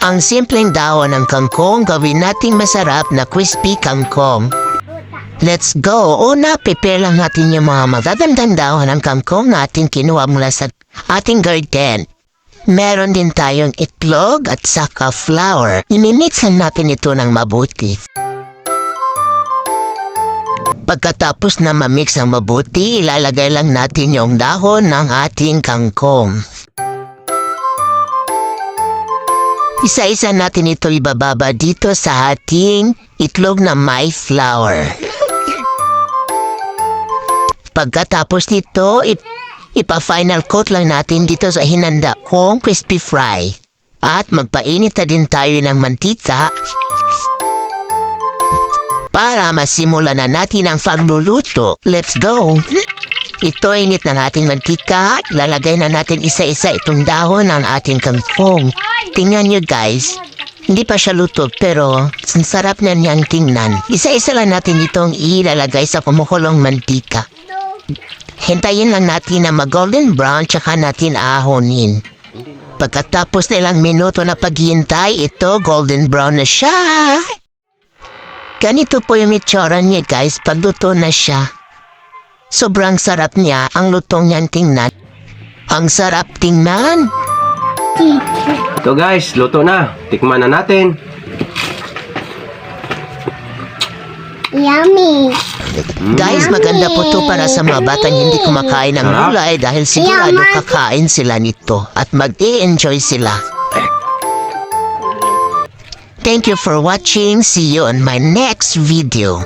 Ang simpleng dahon ng kangkong gawin nating masarap na crispy kangkong. Let's go! Una, prepare lang natin yung mga magagandang dahon ng kangkong na ating kinuha mula sa ating garden. Meron din tayong itlog at saka flour. Iminixan natin ito ng mabuti. Pagkatapos na mamix ang mabuti, ilalagay lang natin yung dahon ng ating kangkong. Isa-isa natin ito ibababa dito sa ating itlog na may flour. Pagkatapos nito, ipa-final coat lang natin dito sa hinanda kong crispy fry. At magpainit na din tayo ng mantika para masimulan na natin ang pagluluto. Let's go! Ito init na natin mantika. Lalagay na natin isa-isa itong dahon ng ating kangkong. Tingnan nyo guys, hindi pa siya luto pero ang sarap na niyang tingnan. Isa-isa lang natin itong ilalagay sa kumukulong mantika. Hintayin lang natin na mag-golden brown tsaka natin ahonin. Pagkatapos na ilang minuto na paghihintay, ito golden brown na siya. Ganito po yung itsura niya guys pag luto na siya. Sobrang sarap niya ang lutong niyang tingnan. Ang sarap tingnan. Ito guys, luto na. Tikman na natin. Yummy! Guys, maganda po to para sa mga batang hindi kumakain ng gulay dahil sigurado kakain sila nito at mag-i-enjoy sila. Thank you for watching. See you on my next video.